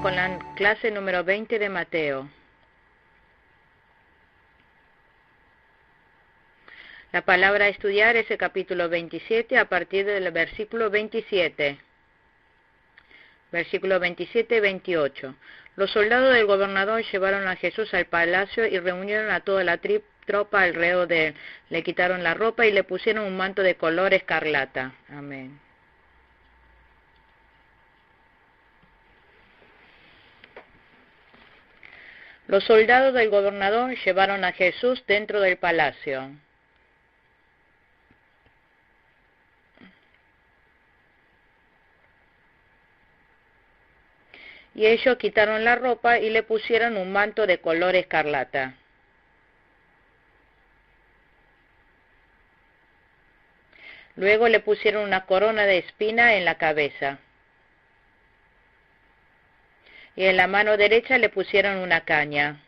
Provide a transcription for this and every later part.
con la clase número 20 de Mateo. La palabra a estudiar es el capítulo 27 a partir del versículo 27. Versículo 27-28. Los soldados del gobernador llevaron a Jesús al palacio y reunieron a toda la tropa alrededor de él. Le quitaron la ropa y le pusieron un manto de color escarlata. Amén. Los soldados del gobernador llevaron a Jesús dentro del palacio. Y ellos quitaron la ropa y le pusieron un manto de color escarlata. Luego le pusieron una corona de espina en la cabeza. Y en la mano derecha le pusieron una caña.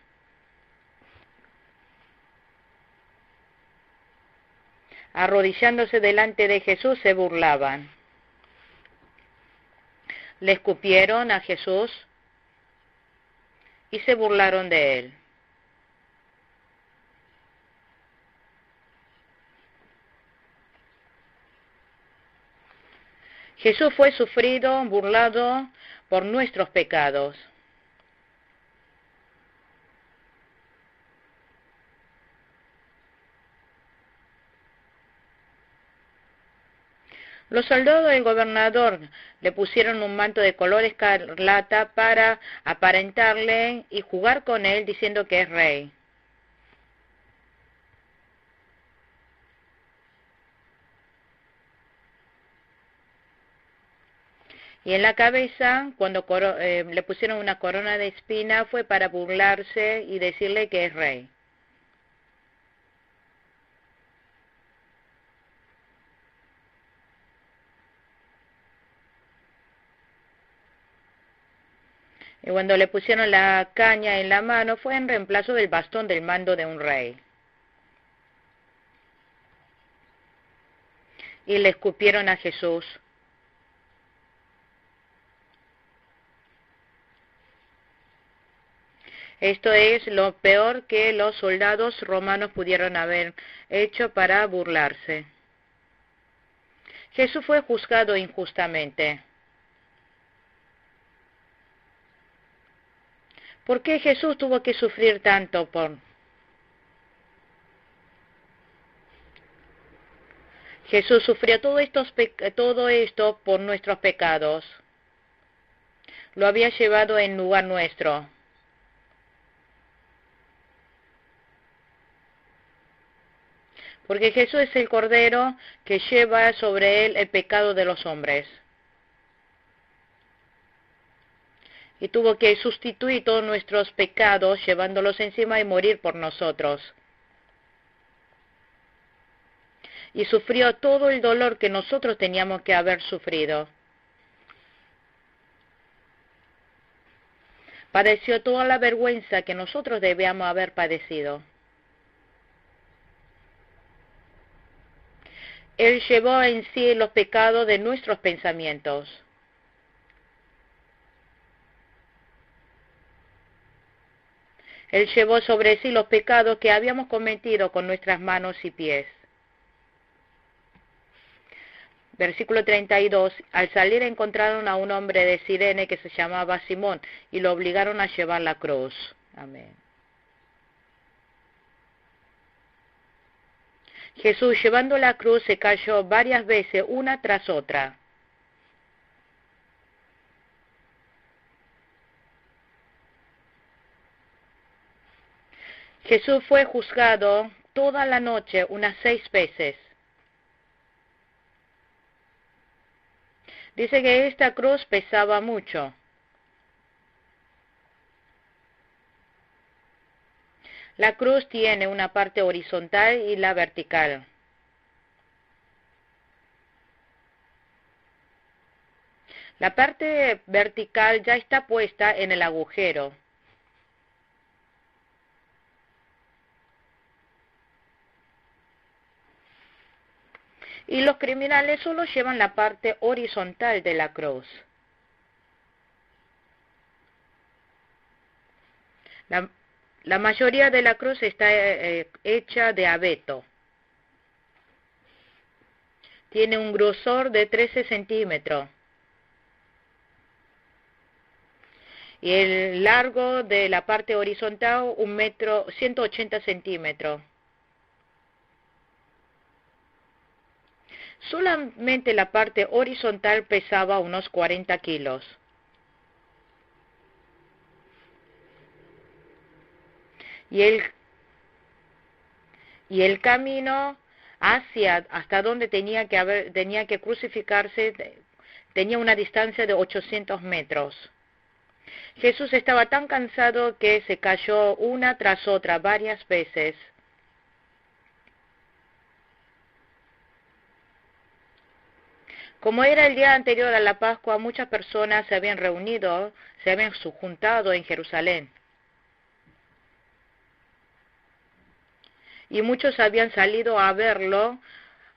Arrodillándose delante de Jesús se burlaban. Le escupieron a Jesús y se burlaron de él. Jesús fue sufrido, burlado por nuestros pecados. Los soldados del gobernador le pusieron un manto de color escarlata para aparentarle y jugar con él diciendo que es rey. Y en la cabeza, cuando le pusieron una corona de espina, fue para burlarse y decirle que es rey. Y cuando le pusieron la caña en la mano, fue en reemplazo del bastón del mando de un rey. Y le escupieron a Jesús. Esto es lo peor que los soldados romanos pudieron haber hecho para burlarse. Jesús fue juzgado injustamente. ¿Por qué Jesús tuvo que sufrir tanto Jesús sufrió todo esto por nuestros pecados. Lo había llevado en lugar nuestro. Porque Jesús es el Cordero que lleva sobre él el pecado de los hombres. Y tuvo que sustituir todos nuestros pecados, llevándolos encima y morir por nosotros. Y sufrió todo el dolor que nosotros teníamos que haber sufrido. Padeció toda la vergüenza que nosotros debíamos haber padecido. Él llevó en sí los pecados de nuestros pensamientos. Él llevó sobre sí los pecados que habíamos cometido con nuestras manos y pies. Versículo 32. Al salir encontraron a un hombre de Cirene que se llamaba Simón y lo obligaron a llevar la cruz. Amén. Jesús, llevando la cruz, se cayó varias veces, una tras otra. Jesús fue juzgado toda la noche, unas 6 veces. Dice que esta cruz pesaba mucho. La cruz tiene una parte horizontal y la vertical. La parte vertical ya está puesta en el agujero. Y los criminales solo llevan la parte horizontal de la cruz. La, la mayoría de la cruz está hecha de abeto. Tiene un grosor de 13 centímetros. Y el largo de la parte horizontal, 1 metro, 180 centímetros. Solamente la parte horizontal pesaba unos 40 kilos. Y el camino hasta donde tenía que crucificarse tenía una distancia de 800 metros. Jesús estaba tan cansado que se cayó una tras otra varias veces. Como era el día anterior a la Pascua, muchas personas se habían juntado en Jerusalén. Y muchos habían salido a verlo,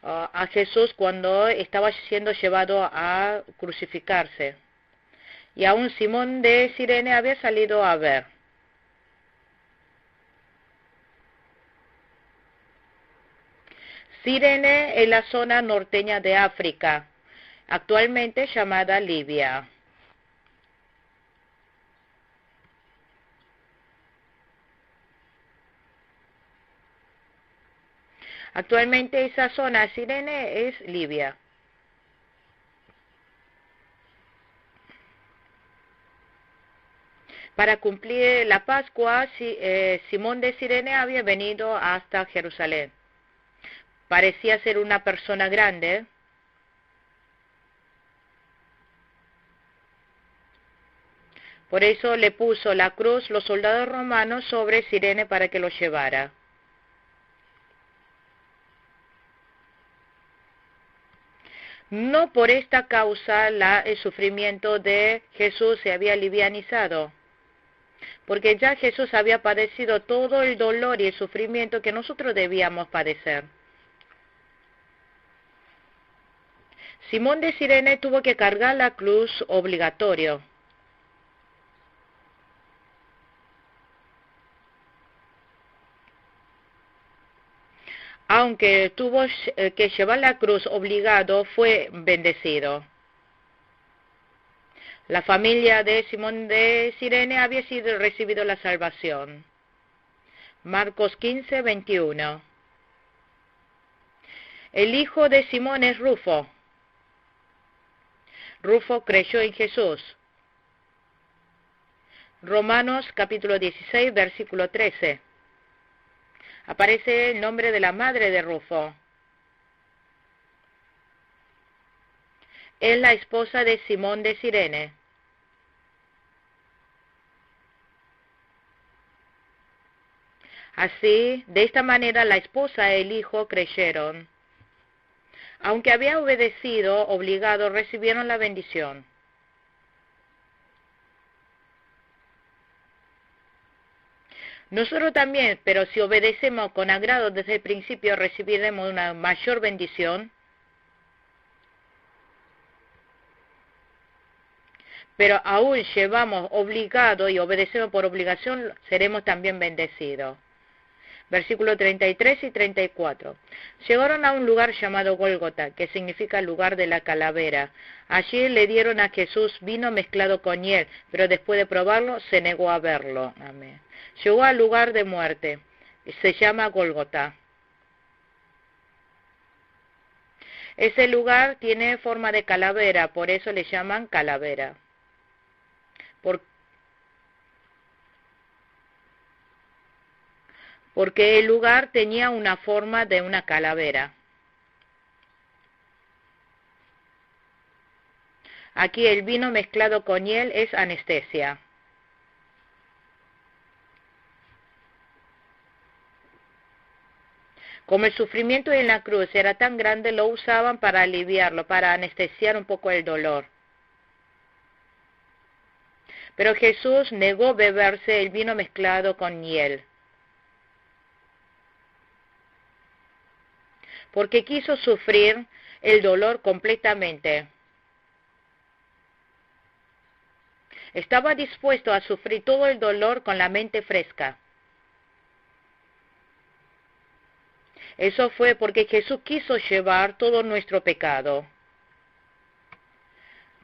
a Jesús, cuando estaba siendo llevado a crucificarse. Y aún Simón de Cirene había salido a ver. Cirene es la zona norteña de África, actualmente llamada Libia. Actualmente esa zona Cirene es Libia. Para cumplir la Pascua, Simón de Cirene había venido hasta Jerusalén. Parecía ser una persona grande. Por eso le puso la cruz los soldados romanos sobre Cirene para que lo llevara. No por esta causa el sufrimiento de Jesús se había livianizado, porque ya Jesús había padecido todo el dolor y el sufrimiento que nosotros debíamos padecer. Simón de Cirene tuvo que cargar la cruz obligatorio. Aunque tuvo que llevar la cruz obligado, fue bendecido. La familia de Simón de Cirene había recibido la salvación. Marcos 15, 21. El hijo de Simón es Rufo. Rufo creyó en Jesús. Romanos capítulo 16, versículo 13. Aparece el nombre de la madre de Rufo. Es la esposa de Simón de Cirene. Así, de esta manera la esposa y el hijo creyeron. Aunque había obedecido, obligado, recibieron la bendición. Nosotros también, pero si obedecemos con agrado desde el principio, recibiremos una mayor bendición. Pero aún llevamos obligado y obedecemos por obligación, seremos también bendecidos. Versículos 33 y 34. Llegaron a un lugar llamado Gólgota, que significa lugar de la calavera. Allí le dieron a Jesús vino mezclado con hiel, pero después de probarlo se negó a verlo. Amén. Llegó al lugar de muerte. Se llama Gólgota. Ese lugar tiene forma de calavera, por eso le llaman calavera. Porque el lugar tenía una forma de una calavera. Aquí el vino mezclado con hiel es anestesia. Como el sufrimiento en la cruz era tan grande, lo usaban para aliviarlo, para anestesiar un poco el dolor. Pero Jesús negó beberse el vino mezclado con hiel, porque quiso sufrir el dolor completamente. Estaba dispuesto a sufrir todo el dolor con la mente fresca. Eso fue porque Jesús quiso llevar todo nuestro pecado.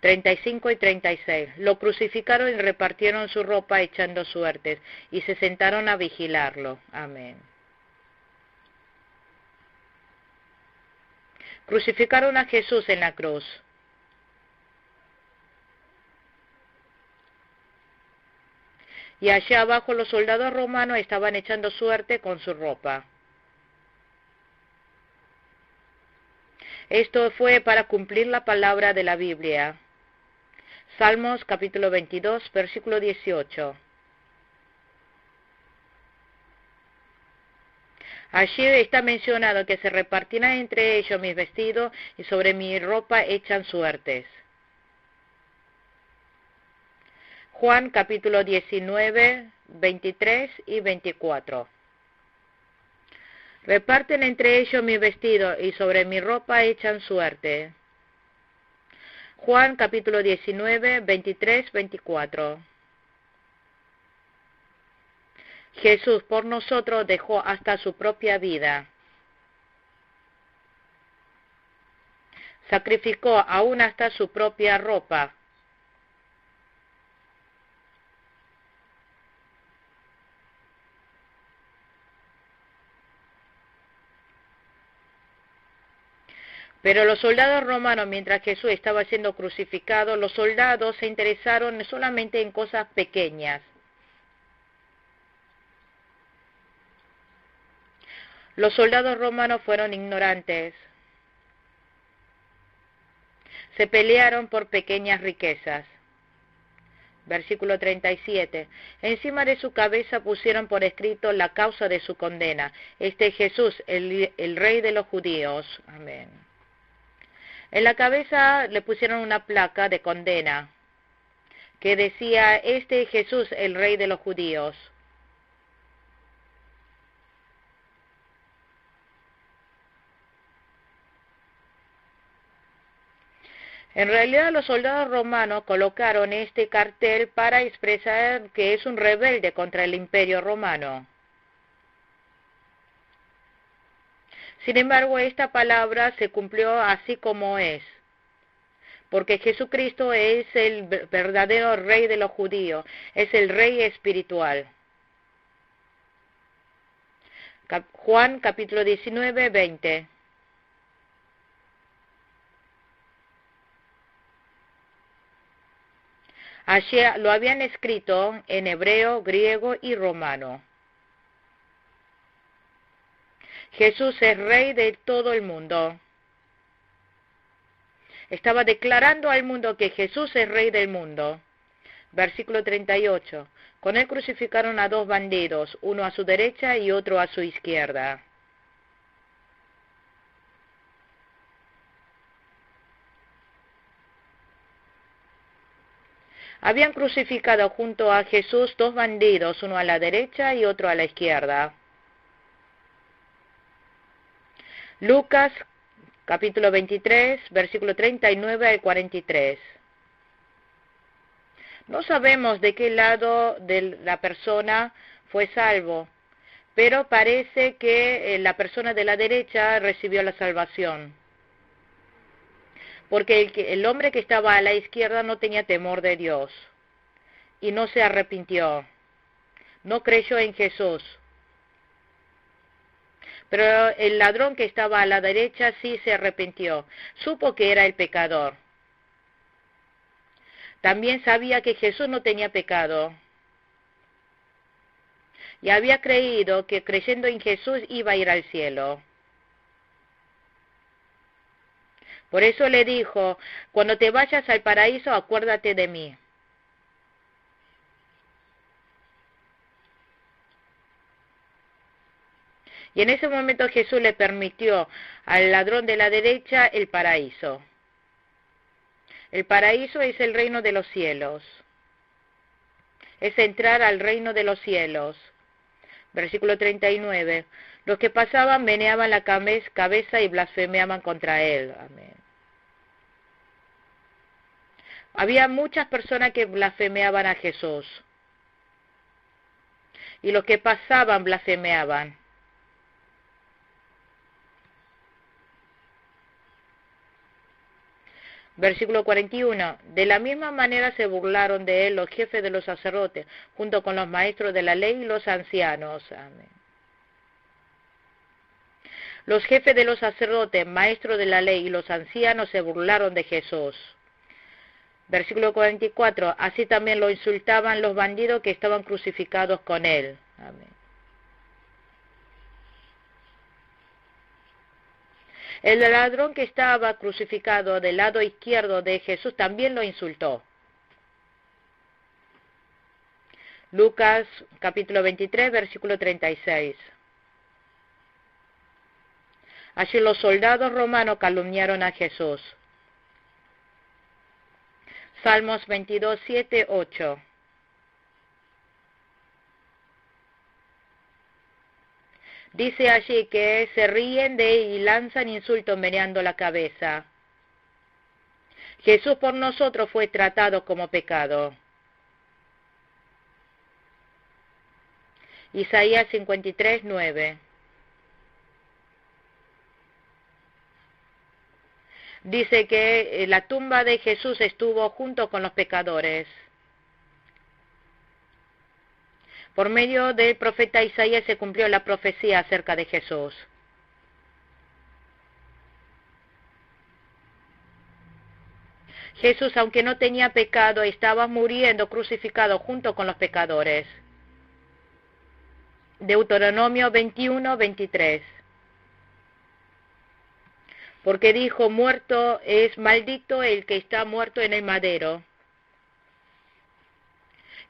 35 y 36. Lo crucificaron y repartieron su ropa echando suertes, y se sentaron a vigilarlo. Amén. Crucificaron a Jesús en la cruz. Y allá abajo los soldados romanos estaban echando suerte con su ropa. Esto fue para cumplir la palabra de la Biblia. Salmos capítulo 22, versículo 18. Allí está mencionado que se repartirán entre ellos mis vestidos y sobre mi ropa echan suertes. Juan capítulo 19, 23 y 24. Reparten entre ellos mi vestido y sobre mi ropa echan suerte. Juan capítulo 19, 23, 24. Jesús por nosotros dejó hasta su propia vida. Sacrificó aún hasta su propia ropa. Pero los soldados romanos, mientras Jesús estaba siendo crucificado, los soldados se interesaron solamente en cosas pequeñas. Los soldados romanos fueron ignorantes. Se pelearon por pequeñas riquezas. Versículo 37. Encima de su cabeza pusieron por escrito la causa de su condena. Este es Jesús, el rey de los judíos. Amén. En la cabeza le pusieron una placa de condena que decía, este es Jesús, el rey de los judíos. En realidad los soldados romanos colocaron este cartel para expresar que es un rebelde contra el imperio romano. Sin embargo, esta palabra se cumplió así como es, porque Jesucristo es el verdadero rey de los judíos, es el rey espiritual. Juan capítulo 19, 20. Allí lo habían escrito en hebreo, griego y romano. Jesús es rey de todo el mundo. Estaba declarando al mundo que Jesús es rey del mundo. Versículo 38. Con él crucificaron a dos bandidos, uno a su derecha y otro a su izquierda. Habían crucificado junto a Jesús dos bandidos, uno a la derecha y otro a la izquierda. Lucas capítulo 23, versículo 39 al 43. No sabemos de qué lado de la persona fue salvo, pero parece que la persona de la derecha recibió la salvación. Porque el hombre que estaba a la izquierda no tenía temor de Dios y no se arrepintió, no creyó en Jesús. Pero el ladrón que estaba a la derecha sí se arrepintió, supo que era el pecador. También sabía que Jesús no tenía pecado y había creído que creyendo en Jesús iba a ir al cielo. Por eso le dijo, cuando te vayas al paraíso, acuérdate de mí. Y en ese momento Jesús le permitió al ladrón de la derecha el paraíso. El paraíso es el reino de los cielos. Es entrar al reino de los cielos. Versículo 39. Los que pasaban meneaban la cabeza y blasfemaban contra él. Amén. Había muchas personas que blasfemeaban a Jesús. Y los que pasaban blasfemeaban. Versículo 41. De la misma manera se burlaron de él los jefes de los sacerdotes, junto con los maestros de la ley y los ancianos. Amén. Los jefes de los sacerdotes, maestros de la ley y los ancianos se burlaron de Jesús. Versículo 44. Así también lo insultaban los bandidos que estaban crucificados con él. Amén. El ladrón que estaba crucificado del lado izquierdo de Jesús también lo insultó. Lucas capítulo 23, versículo 36. Allí los soldados romanos calumniaron a Jesús. Salmos 22, 7, 8. Dice allí que se ríen de él y lanzan insultos meneando la cabeza. Jesús por nosotros fue tratado como pecado. Isaías 53, 9. Dice que la tumba de Jesús estuvo junto con los pecadores. Por medio del profeta Isaías se cumplió la profecía acerca de Jesús. Jesús, aunque no tenía pecado, estaba muriendo crucificado junto con los pecadores. Deuteronomio 21, 23. Porque dijo, muerto es maldito el que está muerto en el madero.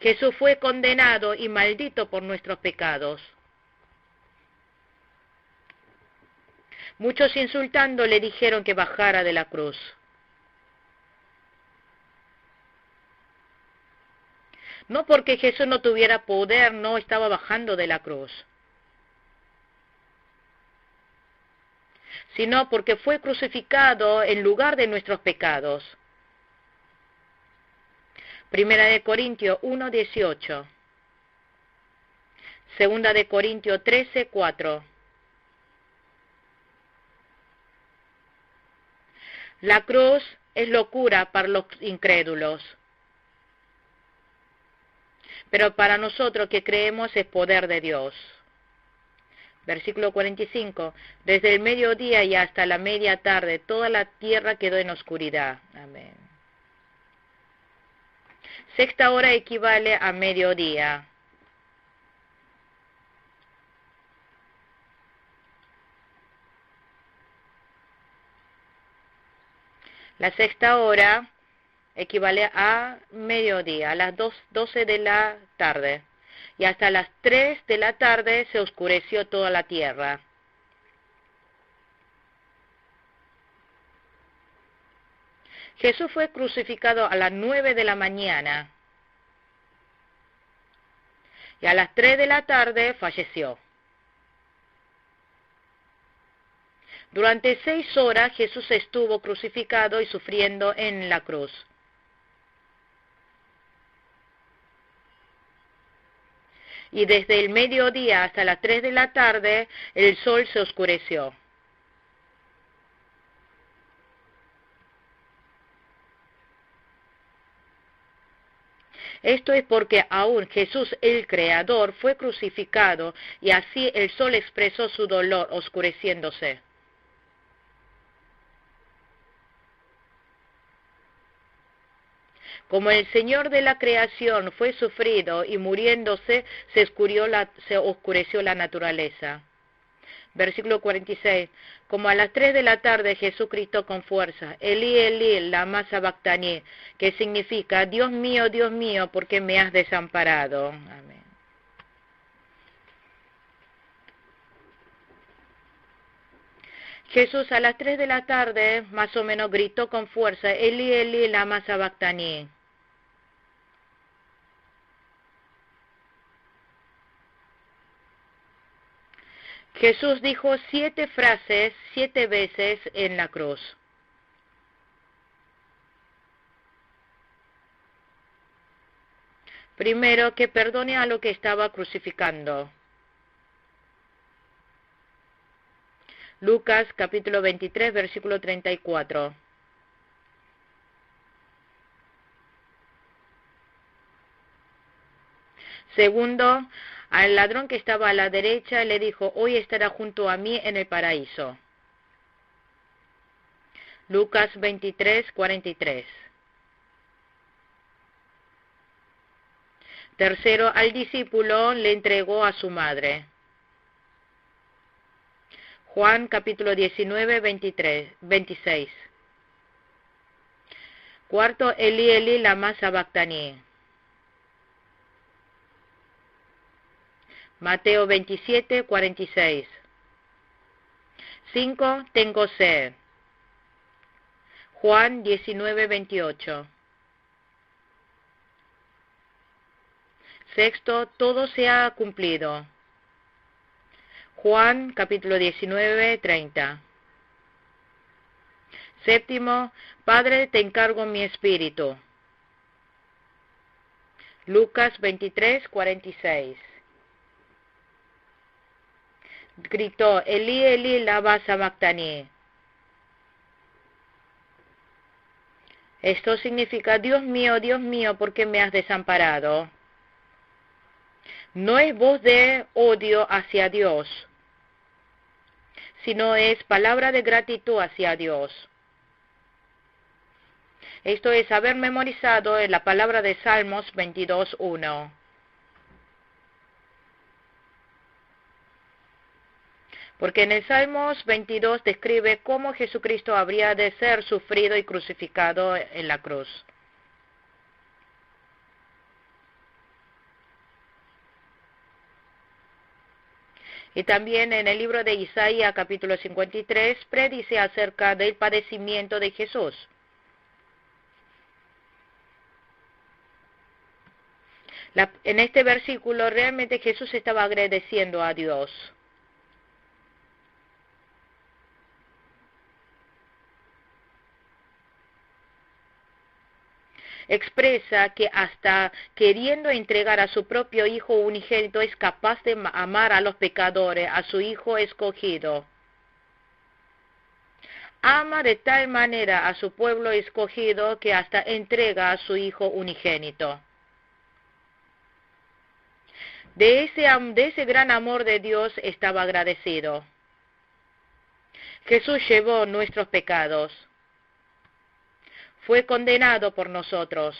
Jesús fue condenado y maldito por nuestros pecados. Muchos insultando le dijeron que bajara de la cruz. No porque Jesús no tuviera poder, no estaba bajando de la cruz, sino porque fue crucificado en lugar de nuestros pecados. Primera de Corintios 1, 18. Segunda de Corintios 13, 4. La cruz es locura para los incrédulos, pero para nosotros que creemos es poder de Dios. Versículo 45. Desde el mediodía y hasta la media tarde, toda la tierra quedó en oscuridad. Amén. Sexta hora equivale a mediodía. La sexta hora equivale a mediodía, a las 12 de la tarde. Y hasta las 3 de la tarde se oscureció toda la tierra. Jesús fue crucificado a las 9 de la mañana. Y a las 3 de la tarde falleció. Durante 6 horas Jesús estuvo crucificado y sufriendo en la cruz. Y desde el mediodía hasta las 3 de la tarde el sol se oscureció. Esto es porque aún Jesús el Creador fue crucificado y así el sol expresó su dolor oscureciéndose. Como el Señor de la creación fue sufrido y muriéndose, se oscureció la naturaleza. Versículo 46. Como a las 3 de la tarde Jesús gritó con fuerza, Elí, Elí, lama sabactani, que significa, Dios mío, ¿por qué me has desamparado? Amén. Jesús a las 3 de la tarde, más o menos, gritó con fuerza, Elí, Elí, lama sabactani. Jesús dijo 7 frases 7 veces en la cruz. Primero, que perdone a lo que estaba crucificando. Lucas capítulo 23, versículo 34. Segundo, al ladrón que estaba a la derecha le dijo, hoy estará junto a mí en el paraíso. Lucas 23, 43. Tercero, al discípulo le entregó a su madre. Juan capítulo 19, 26. Cuarto, Eli Eli lama sabactani. Mateo 27, 46. 5. Tengo sed. Juan 19, 28. Sexto, todo se ha cumplido. Juan capítulo 19, 30. Séptimo, Padre, te encargo mi espíritu. Lucas 23, 46. Gritó, Eli, Eli, lama sabactani. Esto significa, Dios mío, ¿por qué me has desamparado? No es voz de odio hacia Dios, sino es palabra de gratitud hacia Dios. Esto es haber memorizado la palabra de Salmos 22, 1. Porque en el Salmos 22 describe cómo Jesucristo habría de ser sufrido y crucificado en la cruz. Y también en el libro de Isaías capítulo 53 predice acerca del padecimiento de Jesús. En este versículo realmente Jesús estaba agradeciendo a Dios. Expresa que hasta queriendo entregar a su propio Hijo unigénito es capaz de amar a los pecadores, a su Hijo escogido. Ama de tal manera a su pueblo escogido que hasta entrega a su Hijo unigénito. De ese gran amor de Dios estaba agradecido. Jesús llevó nuestros pecados. Fue condenado por nosotros.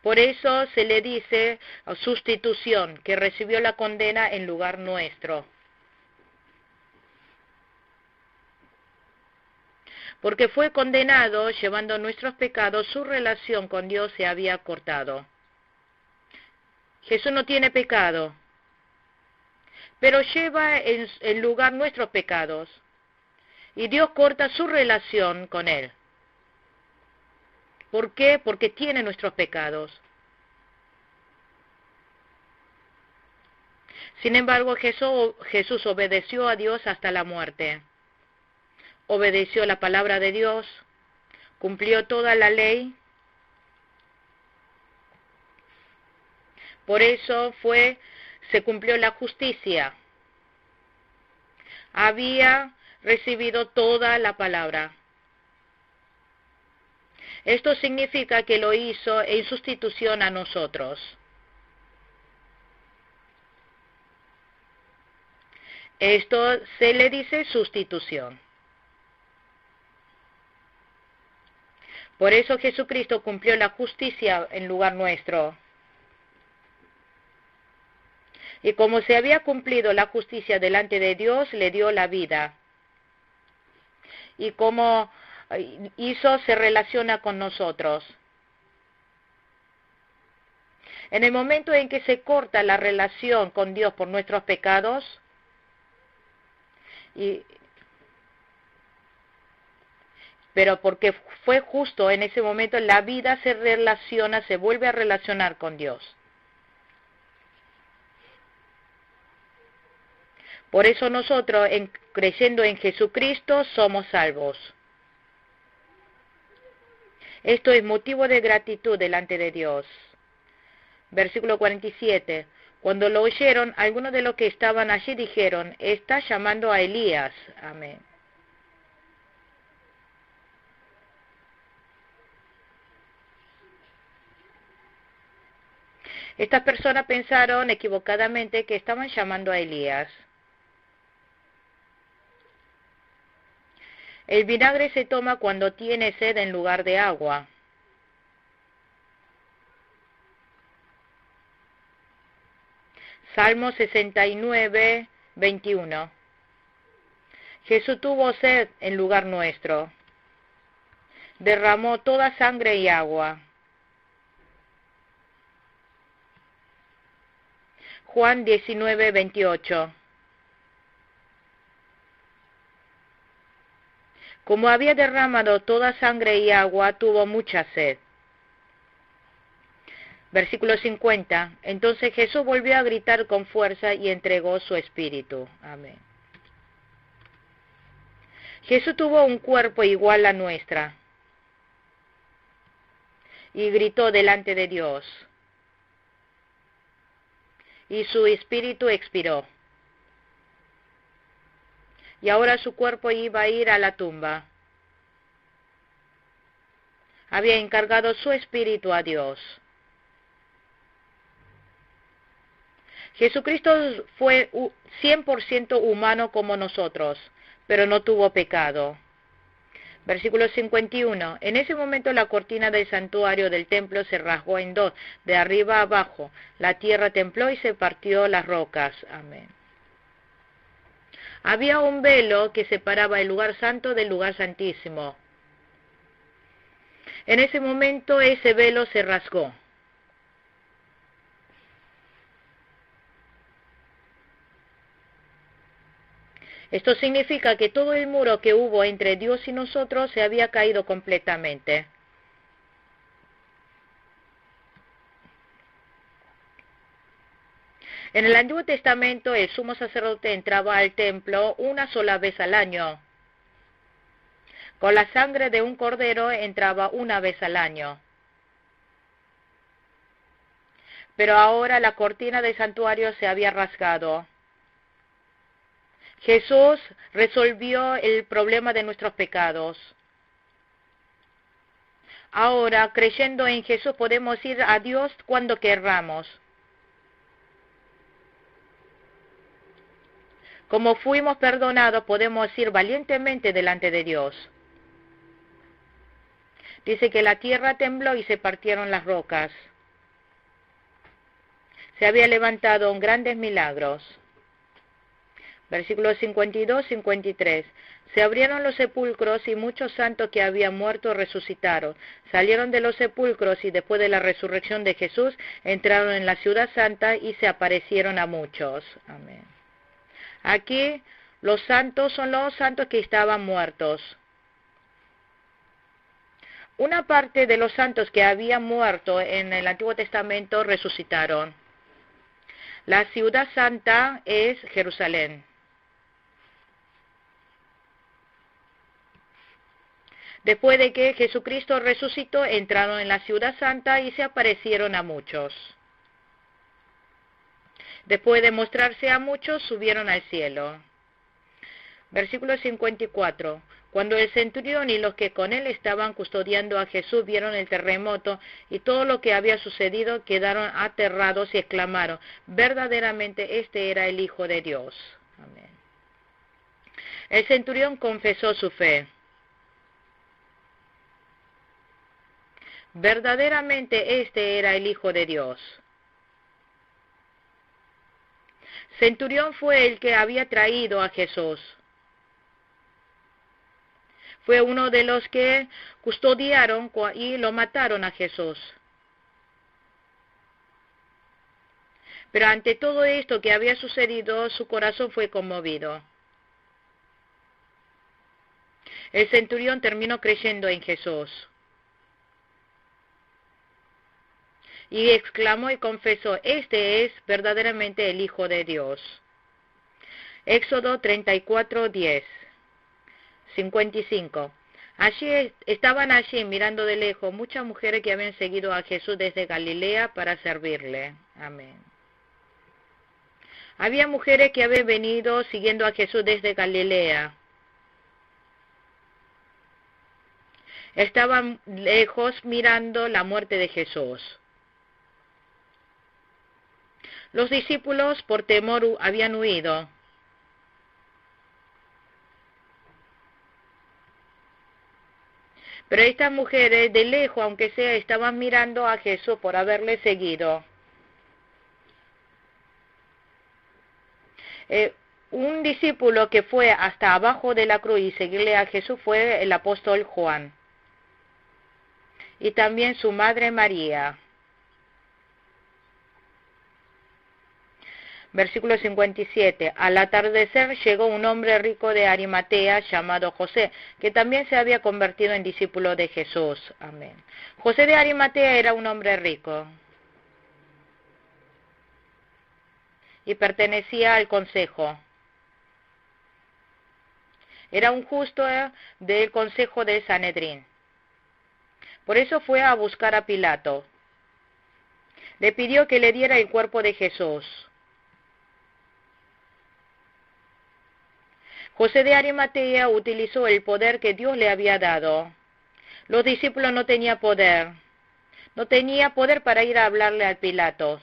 Por eso se le dice sustitución, que recibió la condena en lugar nuestro. Porque fue condenado llevando nuestros pecados, su relación con Dios se había cortado. Jesús no tiene pecado, pero lleva en lugar nuestros pecados. Y Dios corta su relación con Él. ¿Por qué? Porque tiene nuestros pecados. Sin embargo, Jesús obedeció a Dios hasta la muerte. Obedeció la palabra de Dios, cumplió toda la ley. Por eso se cumplió la justicia. Había recibido toda la palabra. Esto significa que lo hizo en sustitución a nosotros. Esto se le dice sustitución. Por eso Jesucristo cumplió la justicia en lugar nuestro. Y como se había cumplido la justicia delante de Dios, le dio la vida. Y como hizo, se relaciona con nosotros. En el momento en que se corta la relación con Dios por nuestros pecados, pero porque fue justo en ese momento, la vida se vuelve a relacionar con Dios. Por eso nosotros, creyendo en Jesucristo, somos salvos. Esto es motivo de gratitud delante de Dios. Versículo 47. Cuando lo oyeron, algunos de los que estaban allí dijeron, está llamando a Elías. Amén. Estas personas pensaron equivocadamente que estaban llamando a Elías. El vinagre se toma cuando tiene sed en lugar de agua. Salmo 69, 21. Jesús tuvo sed en lugar nuestro. Derramó toda sangre y agua. Juan 19, 28. Como había derramado toda sangre y agua, tuvo mucha sed. Versículo 50. Entonces Jesús volvió a gritar con fuerza y entregó su espíritu. Amén. Jesús tuvo un cuerpo igual a nuestra y gritó delante de Dios. Y su espíritu expiró. Y ahora su cuerpo iba a ir a la tumba. Había encargado su espíritu a Dios. Jesucristo fue 100% humano como nosotros, pero no tuvo pecado. Versículo 51. En ese momento la cortina del santuario del templo se rasgó en dos, de arriba a abajo. La tierra tembló y se partió las rocas. Amén. Había un velo que separaba el lugar santo del lugar santísimo. En ese momento ese velo se rasgó. Esto significa que todo el muro que hubo entre Dios y nosotros se había caído completamente. En el Antiguo Testamento el sumo sacerdote entraba al templo una sola vez al año. Con la sangre de un cordero entraba una vez al año. Pero ahora la cortina del santuario se había rasgado. Jesús resolvió el problema de nuestros pecados. Ahora, creyendo en Jesús, podemos ir a Dios cuando querramos. Como fuimos perdonados, podemos ir valientemente delante de Dios. Dice que la tierra tembló y se partieron las rocas. Se había levantado grandes milagros. Versículos 52, 53. Se abrieron los sepulcros y muchos santos que habían muerto resucitaron. Salieron de los sepulcros y después de la resurrección de Jesús entraron en la ciudad santa y se aparecieron a muchos. Amén. Aquí los santos son los santos que estaban muertos. Una parte de los santos que habían muerto en el Antiguo Testamento resucitaron. La ciudad santa es Jerusalén. Después de que Jesucristo resucitó, entraron en la ciudad santa y se aparecieron a muchos. Después de mostrarse a muchos, subieron al cielo. Versículo 54. Cuando el centurión y los que con él estaban custodiando a Jesús vieron el terremoto y todo lo que había sucedido, quedaron aterrados y exclamaron, verdaderamente este era el Hijo de Dios. Amén. El centurión confesó su fe. Verdaderamente este era el Hijo de Dios. Centurión fue el que había traído a Jesús. Fue uno de los que custodiaron y lo mataron a Jesús. Pero ante todo esto que había sucedido, su corazón fue conmovido. El centurión terminó creyendo en Jesús. Y exclamó y confesó, este es verdaderamente el Hijo de Dios. Éxodo 34, 10, 55. Estaban allí mirando de lejos muchas mujeres que habían seguido a Jesús desde Galilea para servirle. Amén. Había mujeres que habían venido siguiendo a Jesús desde Galilea. Estaban lejos mirando la muerte de Jesús. Los discípulos por temor habían huido. Pero estas mujeres de lejos, aunque sea, estaban mirando a Jesús por haberle seguido. Un discípulo que fue hasta abajo de la cruz y seguirle a Jesús fue el apóstol Juan. Y también su madre María. Versículo 57. Al atardecer llegó un hombre rico de Arimatea llamado José, que también se había convertido en discípulo de Jesús. Amén. José de Arimatea era un hombre rico y pertenecía al consejo. Era un justo del consejo de Sanedrín. Por eso fue a buscar a Pilato. Le pidió que le diera el cuerpo de Jesús. José de Arimatea utilizó el poder que Dios le había dado. Los discípulos no tenían poder. No tenía poder para ir a hablarle al Pilato.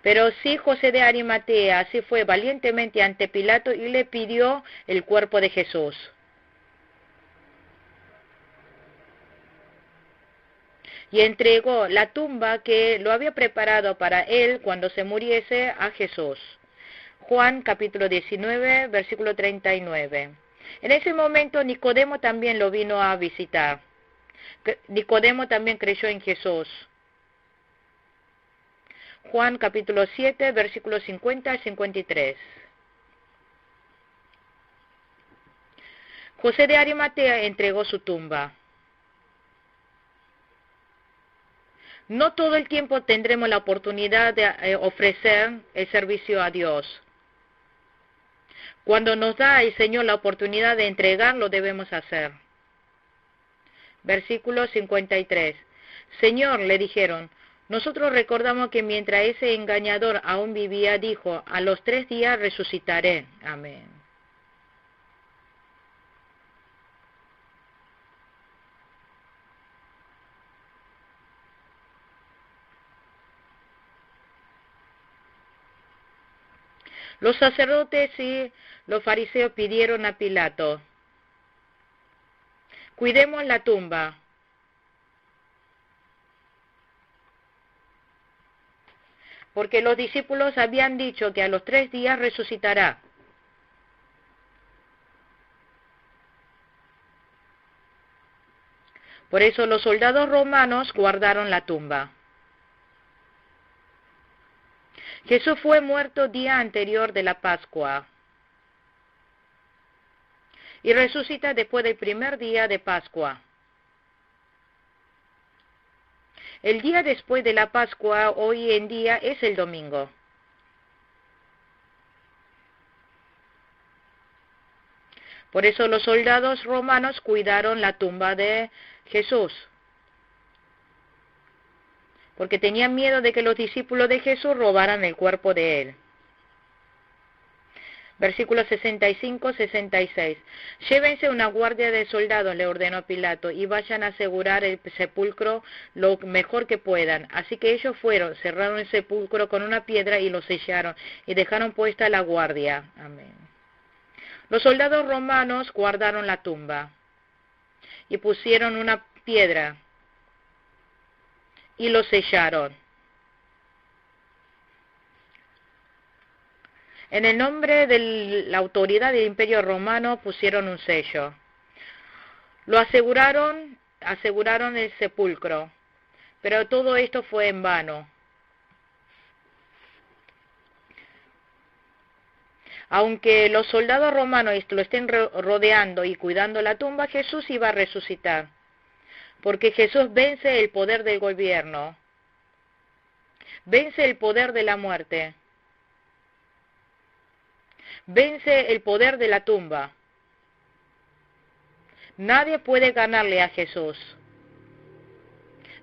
Pero sí José de Arimatea sí fue valientemente ante Pilato y le pidió el cuerpo de Jesús. Y entregó la tumba que lo había preparado para él cuando se muriese a Jesús. Juan capítulo 19, versículo 39. En ese momento Nicodemo también lo vino a visitar. Nicodemo también creyó en Jesús. Juan capítulo 7, versículos 50 al 53. José de Arimatea entregó su tumba. No todo el tiempo tendremos la oportunidad de ofrecer el servicio a Dios. Cuando nos da el Señor la oportunidad de entregar, lo debemos hacer. Versículo 53. Señor, le dijeron, nosotros recordamos que mientras ese engañador aún vivía, dijo, a los 3 días resucitaré. Amén. Los sacerdotes y los fariseos pidieron a Pilato, cuidemos la tumba. Porque los discípulos habían dicho que a los 3 días resucitará. Por eso los soldados romanos guardaron la tumba. Jesús fue muerto día anterior de la Pascua y resucita después del primer día de Pascua. El día después de la Pascua, hoy en día, es el domingo. Por eso los soldados romanos cuidaron la tumba de Jesús, porque tenían miedo de que los discípulos de Jesús robaran el cuerpo de él. Versículos 65-66. Llévense una guardia de soldados, le ordenó Pilato, y vayan a asegurar el sepulcro lo mejor que puedan. Así que ellos fueron, cerraron el sepulcro con una piedra y lo sellaron, y dejaron puesta la guardia. Amén. Los soldados romanos guardaron la tumba, y pusieron una piedra, y lo sellaron. En el nombre de la autoridad del Imperio Romano pusieron un sello. Lo aseguraron el sepulcro, pero todo esto fue en vano. Aunque los soldados romanos lo estén rodeando y cuidando la tumba, Jesús iba a resucitar, porque Jesús vence el poder del gobierno, vence el poder de la muerte. Vence el poder de la tumba. Nadie puede ganarle a Jesús.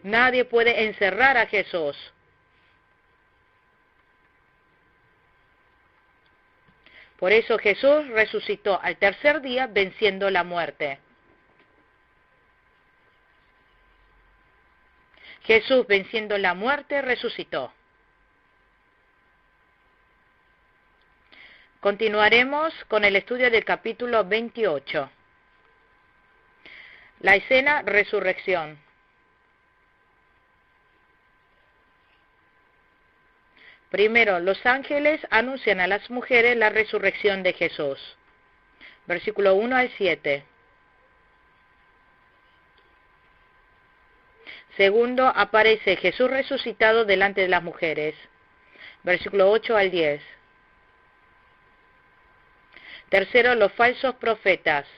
Nadie puede encerrar a Jesús. Por eso Jesús resucitó al tercer día venciendo la muerte. Jesús venciendo la muerte resucitó. Continuaremos con el estudio del capítulo 28. La escena resurrección. Primero, los ángeles anuncian a las mujeres la resurrección de Jesús. Versículo 1 al 7. Segundo, aparece Jesús resucitado delante de las mujeres. Versículo 8 al 10. Tercero, los falsos profetas.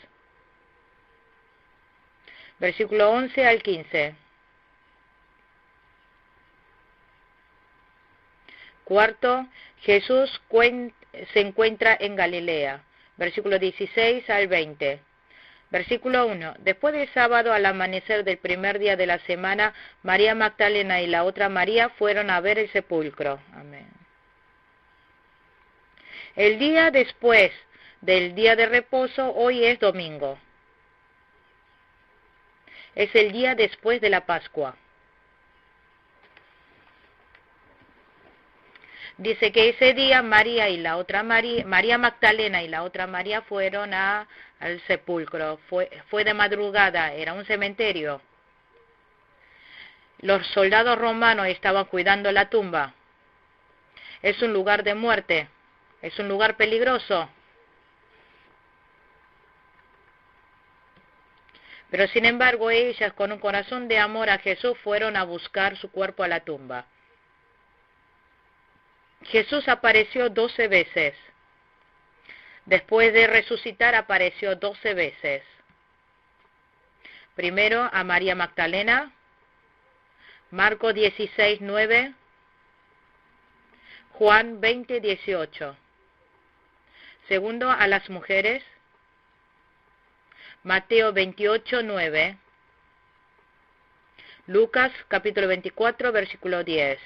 Versículo 11 al 15. Cuarto, Jesús se encuentra en Galilea. Versículo 16 al 20. Versículo 1. Después del sábado, al amanecer del primer día de la semana, María Magdalena y la otra María fueron a ver el sepulcro. Amén. El día después del día de reposo, hoy es domingo. Es el día después de la Pascua. Dice que ese día María y la otra María Magdalena y la otra María fueron al sepulcro. Fue de madrugada, era un cementerio. Los soldados romanos estaban cuidando la tumba. Es un lugar de muerte, es un lugar peligroso. Pero sin embargo ellas, con un corazón de amor a Jesús, fueron a buscar su cuerpo a la tumba. Jesús apareció 12 veces. Después de resucitar apareció 12 veces. Primero a María Magdalena, Marcos 16, 9, Juan 20, 18. Segundo a las mujeres, Mateo 28, 9, Lucas capítulo 24, versículo 10.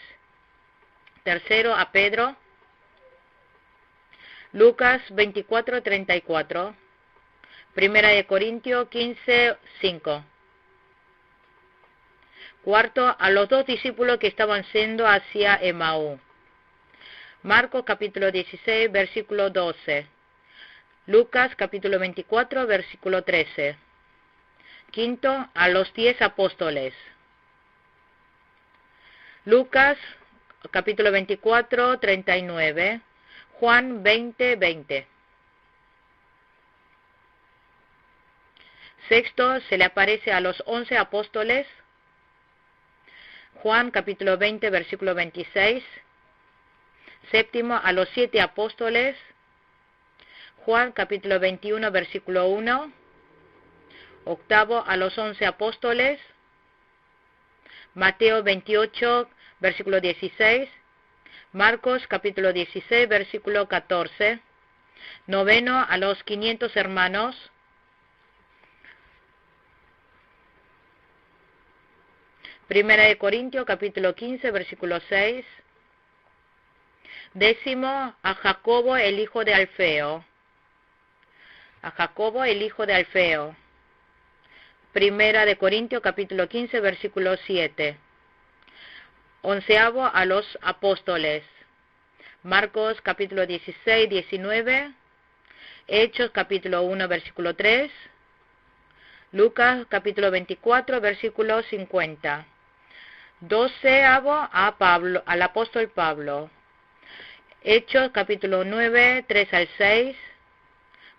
Tercero a Pedro, Lucas 24, 34, Primera de Corintios 15, 5. Cuarto a los dos discípulos que estaban yendo hacia Emaú, Marcos capítulo 16, versículo 12, Lucas capítulo 24, versículo 13. Quinto a los 10 apóstoles, Lucas capítulo 24, 39, Juan 20, 20. Sexto, se le aparece a los 11 apóstoles, Juan capítulo 20, versículo 26. Séptimo, a los 7 apóstoles, Juan capítulo 21, versículo 1. Octavo, a los 11 apóstoles, Mateo 28, versículo 16, Marcos capítulo 16, versículo 14, noveno a los 500 hermanos, Primera de Corintios capítulo 15, versículo 6, décimo a Jacobo el hijo de Alfeo, Primera de Corintios capítulo 15, versículo 7. Onceavo a los apóstoles, Marcos capítulo 16, 19, Hechos capítulo 1, versículo 3, Lucas capítulo 24, versículo 50. Doceavo a Pablo, al apóstol Pablo, Hechos capítulo 9, 3 al 6,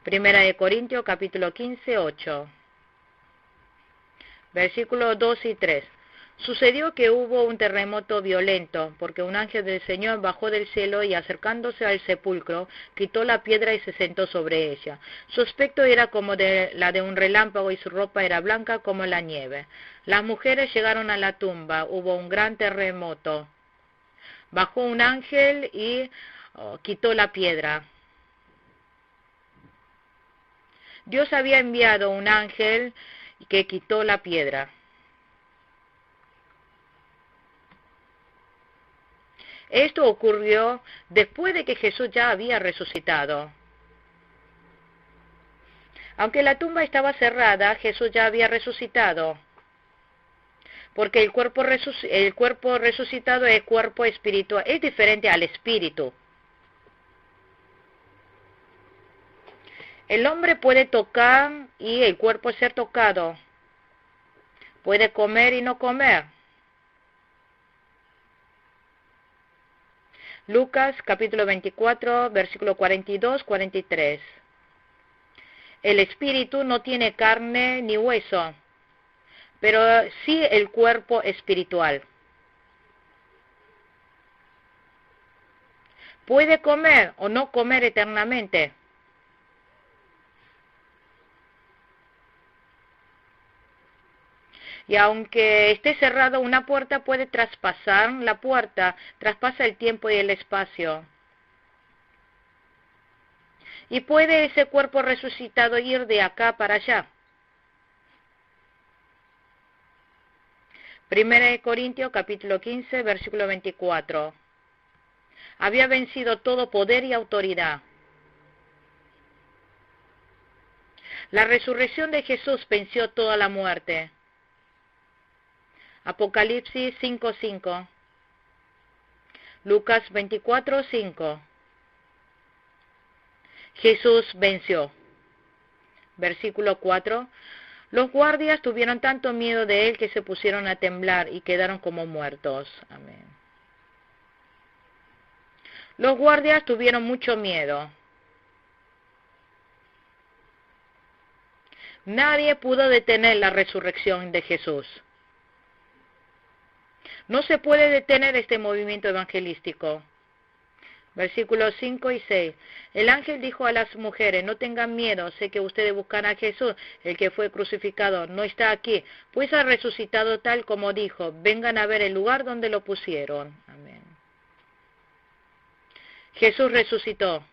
Primera de Corintios capítulo 15, 8. Versículos 2 y 3. Sucedió que hubo un terremoto violento, porque un ángel del Señor bajó del cielo y acercándose al sepulcro, quitó la piedra y se sentó sobre ella. Su aspecto era como la de un relámpago y su ropa era blanca como la nieve. Las mujeres llegaron a la tumba, hubo un gran terremoto. Bajó un ángel y quitó la piedra. Dios había enviado un ángel que quitó la piedra. Esto ocurrió después de que Jesús ya había resucitado. Aunque la tumba estaba cerrada, Jesús ya había resucitado. Porque el cuerpo resucitado es cuerpo espiritual, es diferente al espíritu. El hombre puede tocar y el cuerpo ser tocado. Puede comer y no comer. Lucas capítulo 24, versículo 42-43. El espíritu no tiene carne ni hueso, pero sí el cuerpo espiritual. Puede comer o no comer eternamente. Y aunque esté cerrada una puerta, puede traspasar la puerta, traspasa el tiempo y el espacio. Y puede ese cuerpo resucitado ir de acá para allá. 1 Corintios capítulo 15, versículo 24. Había vencido todo poder y autoridad. La resurrección de Jesús venció toda la muerte. Apocalipsis 5:5. Lucas 24:5. Jesús venció. Versículo 4. Los guardias tuvieron tanto miedo de él que se pusieron a temblar y quedaron como muertos. Amén. Los guardias tuvieron mucho miedo. Nadie pudo detener la resurrección de Jesús. No se puede detener este movimiento evangelístico. Versículos 5 y 6. El ángel dijo a las mujeres, no tengan miedo, sé que ustedes buscan a Jesús, el que fue crucificado, no está aquí, pues ha resucitado tal como dijo, vengan a ver el lugar donde lo pusieron. Amén. Jesús resucitó.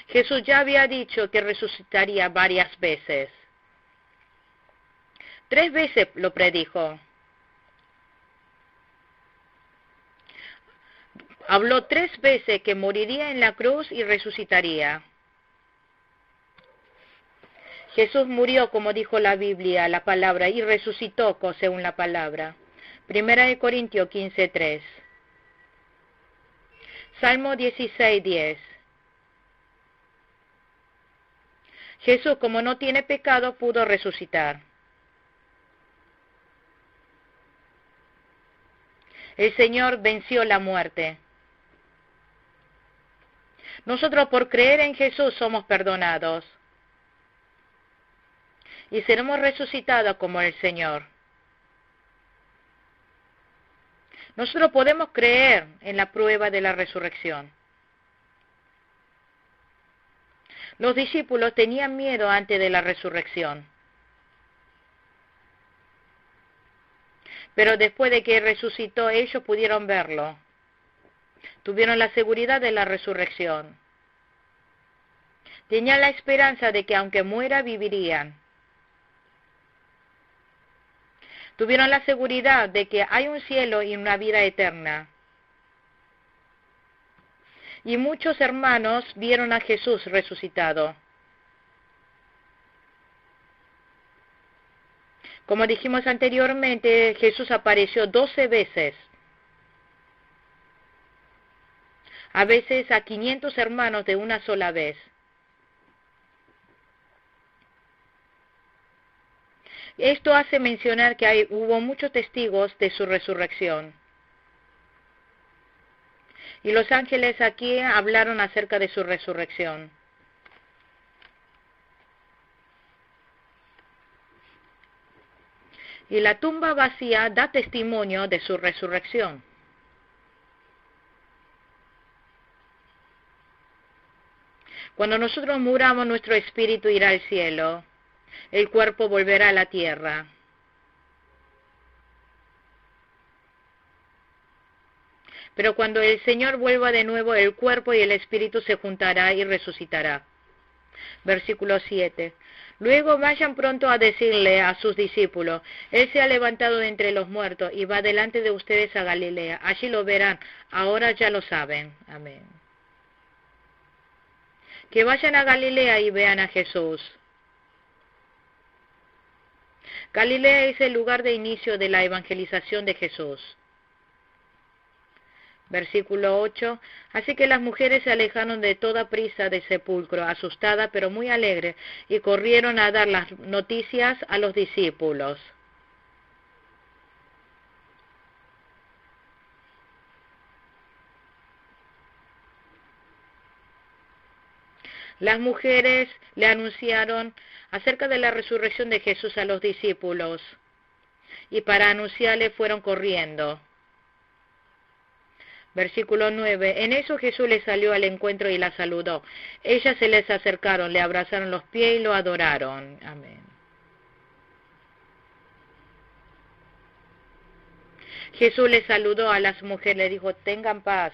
Jesús ya había dicho que resucitaría varias veces. 3 veces lo predijo. Habló 3 veces que moriría en la cruz y resucitaría. Jesús murió como dijo la Biblia, la palabra, y resucitó según la palabra. 1 Corintios 15:3. Salmo 16:10. Jesús, como no tiene pecado, pudo resucitar. El Señor venció la muerte. Nosotros por creer en Jesús somos perdonados. Y seremos resucitados como el Señor. Nosotros podemos creer en la prueba de la resurrección. Los discípulos tenían miedo antes de la resurrección. Pero después de que resucitó, ellos pudieron verlo. Tuvieron la seguridad de la resurrección. Tenían la esperanza de que aunque muera, vivirían. Tuvieron la seguridad de que hay un cielo y una vida eterna. Y muchos hermanos vieron a Jesús resucitado. Como dijimos anteriormente, Jesús apareció 12 veces. A veces a 500 hermanos de una sola vez. Esto hace mencionar que hubo muchos testigos de su resurrección. Y los ángeles aquí hablaron acerca de su resurrección. Y la tumba vacía da testimonio de su resurrección. Cuando nosotros muramos, nuestro espíritu irá al cielo. El cuerpo volverá a la tierra. Pero cuando el Señor vuelva de nuevo, el cuerpo y el espíritu se juntará y resucitará. Versículo 7. Luego vayan pronto a decirle a sus discípulos, Él se ha levantado de entre los muertos y va delante de ustedes a Galilea. Allí lo verán, ahora ya lo saben. Amén. Que vayan a Galilea y vean a Jesús. Galilea es el lugar de inicio de la evangelización de Jesús. Versículo 8. Así que las mujeres se alejaron de toda prisa del sepulcro, asustadas pero muy alegres, y corrieron a dar las noticias a los discípulos. Las mujeres le anunciaron acerca de la resurrección de Jesús a los discípulos, y para anunciarle fueron corriendo. Versículo 9. En eso Jesús les salió al encuentro y la saludó. Ellas se les acercaron, le abrazaron los pies y lo adoraron. Amén. Jesús les saludó a las mujeres, le dijo, tengan paz.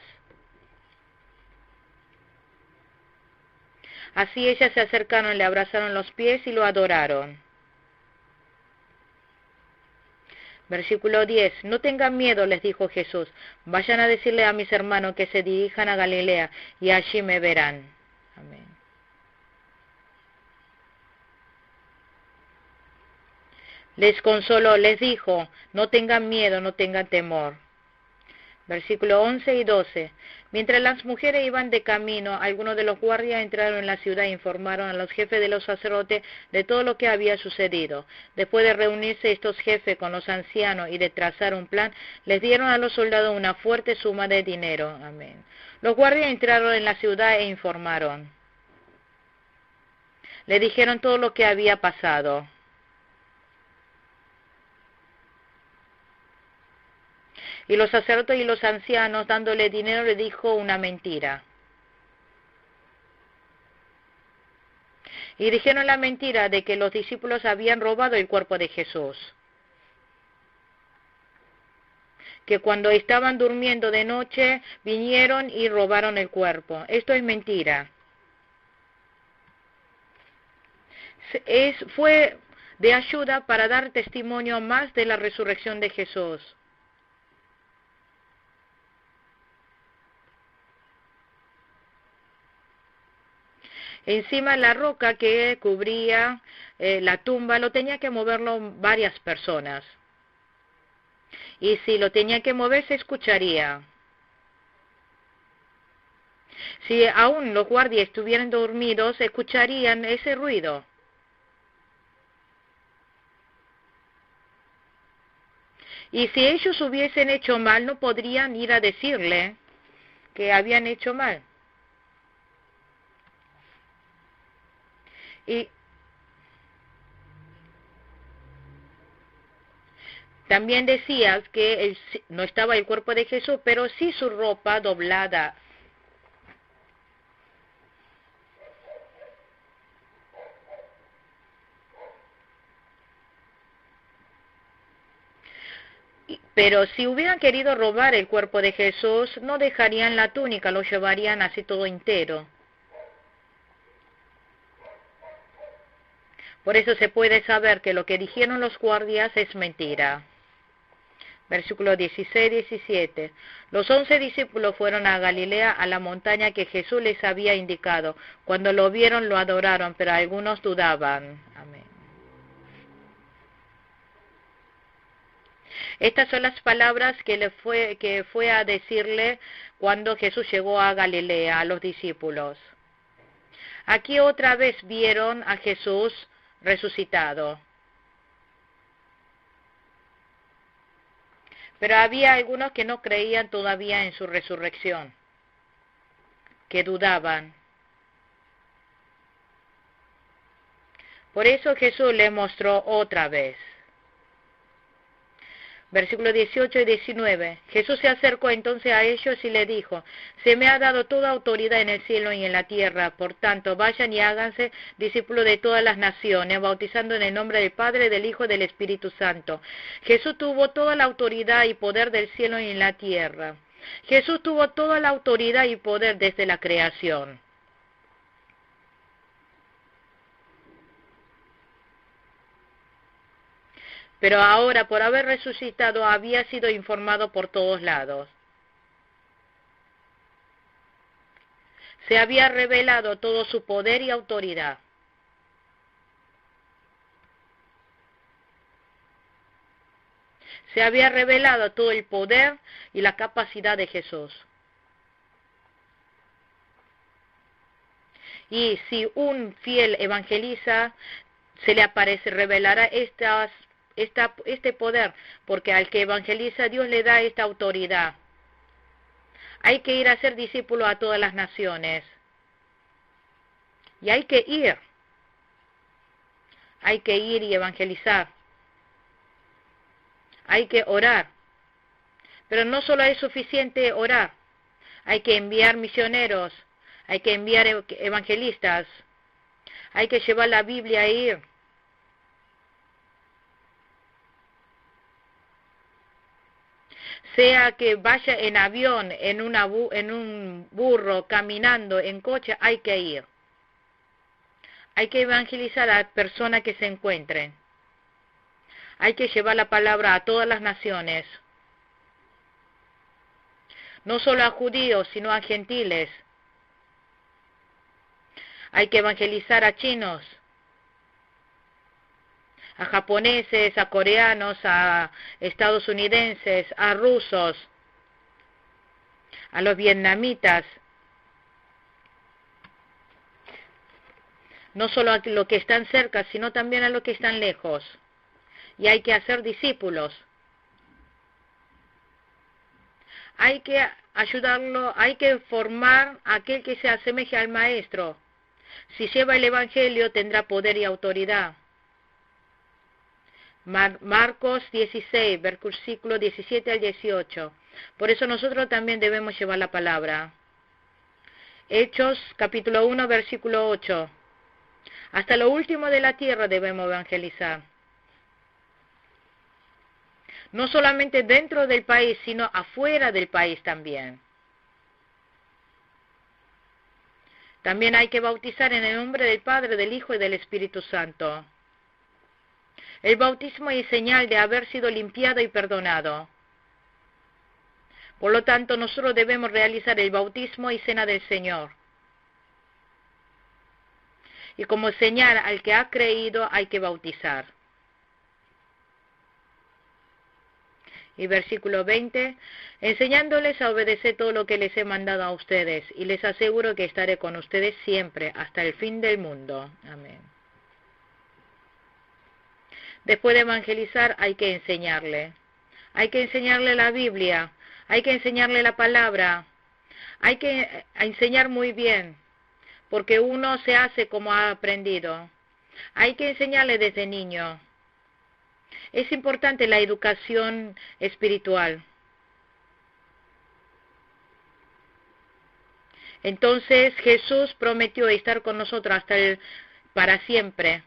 Así ellas se acercaron, le abrazaron los pies y lo adoraron. Versículo 10. No tengan miedo, les dijo Jesús. Vayan a decirle a mis hermanos que se dirijan a Galilea y allí me verán. Amén. Les consoló, les dijo, no tengan miedo, no tengan temor. Versículo 11 y 12. Mientras las mujeres iban de camino, algunos de los guardias entraron en la ciudad e informaron a los jefes de los sacerdotes de todo lo que había sucedido. Después de reunirse estos jefes con los ancianos y de trazar un plan, les dieron a los soldados una fuerte suma de dinero. Amén. Los guardias entraron en la ciudad e informaron. Le dijeron todo lo que había pasado. Y los sacerdotes y los ancianos, dándole dinero, le dijo una mentira. Y dijeron la mentira de que los discípulos habían robado el cuerpo de Jesús. Que cuando estaban durmiendo de noche, vinieron y robaron el cuerpo. Esto es mentira. Fue de ayuda para dar testimonio más de la resurrección de Jesús. Encima la roca que cubría la tumba lo tenía que moverlo varias personas. Y si lo tenía que mover se escucharía. Si aún los guardias estuvieran dormidos, escucharían ese ruido. Y si ellos hubiesen hecho mal, no podrían ir a decirle que habían hecho mal. Y también decías que no estaba el cuerpo de Jesús, pero sí su ropa doblada. Pero si hubieran querido robar el cuerpo de Jesús, no dejarían la túnica, lo llevarían así todo entero. Por eso se puede saber que lo que dijeron los guardias es mentira. Versículo 16-17. Los 11 discípulos fueron a Galilea, a la montaña que Jesús les había indicado. Cuando lo vieron, lo adoraron, pero algunos dudaban. Amén. Estas son las palabras que fue a decirle cuando Jesús llegó a Galilea, a los discípulos. Aquí otra vez vieron a Jesús resucitado. Pero había algunos que no creían todavía en su resurrección, que dudaban. Por eso Jesús les mostró otra vez. Versículos 18 y 19. Jesús se acercó entonces a ellos y le dijo, se me ha dado toda autoridad en el cielo y en la tierra, por tanto vayan y háganse discípulos de todas las naciones, bautizando en el nombre del Padre, del Hijo y del Espíritu Santo. Jesús tuvo toda la autoridad y poder del cielo y en la tierra. Jesús tuvo toda la autoridad y poder desde la creación. Pero ahora, por haber resucitado, había sido informado por todos lados. Se había revelado todo su poder y autoridad. Se había revelado todo el poder y la capacidad de Jesús. Y si un fiel evangeliza, se le aparece, revelará este poder, porque al que evangeliza Dios le da esta autoridad. Hay que ir a ser discípulos a todas las naciones. Y hay que ir. Hay que ir y evangelizar. Hay que orar. Pero no solo es suficiente orar. Hay que enviar misioneros. Hay que enviar evangelistas. Hay que llevar la Biblia a ir. Sea que vaya en avión, en un burro, caminando, en coche, hay que ir. Hay que evangelizar a personas que se encuentren. Hay que llevar la palabra a todas las naciones. No solo a judíos, sino a gentiles. Hay que evangelizar a chinos, a japoneses, a coreanos, a estadounidenses, a rusos, a los vietnamitas. No solo a los que están cerca, sino también a los que están lejos. Y hay que hacer discípulos. Hay que ayudarlo, hay que formar a aquel que se asemeje al Maestro. Si lleva el Evangelio, tendrá poder y autoridad. Marcos 16, versículo 17 al 18. Por eso nosotros también debemos llevar la palabra. Hechos, capítulo 1, versículo 8. Hasta lo último de la tierra debemos evangelizar. No solamente dentro del país, sino afuera del país también. También hay que bautizar en el nombre del Padre, del Hijo y del Espíritu Santo. El bautismo es señal de haber sido limpiado y perdonado. Por lo tanto, nosotros debemos realizar el bautismo y cena del Señor. Y como señal al que ha creído hay que bautizar. Y versículo 20, enseñándoles a obedecer todo lo que les he mandado a ustedes, y les aseguro que estaré con ustedes siempre, hasta el fin del mundo. Amén. Después de evangelizar hay que enseñarle. Hay que enseñarle la Biblia, hay que enseñarle la palabra, hay que enseñar muy bien, porque uno se hace como ha aprendido. Hay que enseñarle desde niño. Es importante la educación espiritual. Entonces Jesús prometió estar con nosotros para siempre.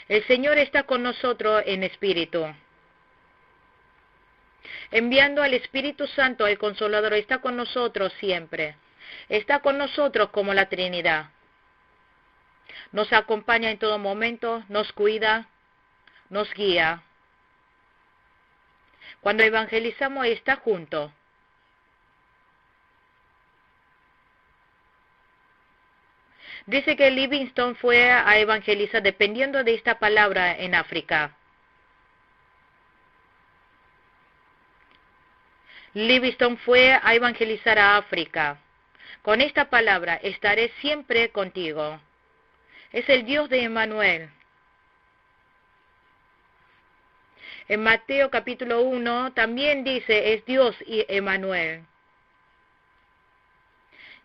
El Señor está con nosotros en espíritu. Enviando al Espíritu Santo, el Consolador, está con nosotros siempre. Está con nosotros como la Trinidad. Nos acompaña en todo momento, nos cuida, nos guía. Cuando evangelizamos está junto. Dice que Livingstone fue a evangelizar dependiendo de esta palabra en África. Livingstone fue a evangelizar a África. Con esta palabra, estaré siempre contigo. Es el Dios de Emmanuel. En Mateo capítulo 1 también dice, es Dios y Emmanuel.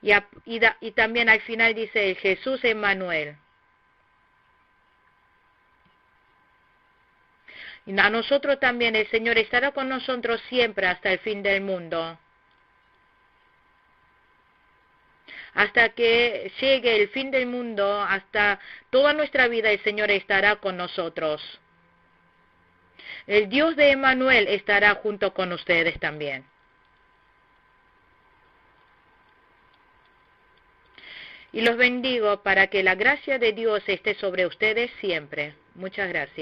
Y también al final dice, Jesús Emmanuel. Y a nosotros también el Señor estará con nosotros siempre hasta el fin del mundo. Hasta que llegue el fin del mundo, hasta toda nuestra vida el Señor estará con nosotros. El Dios de Emmanuel estará junto con ustedes también. Y los bendigo para que la gracia de Dios esté sobre ustedes siempre. Muchas gracias.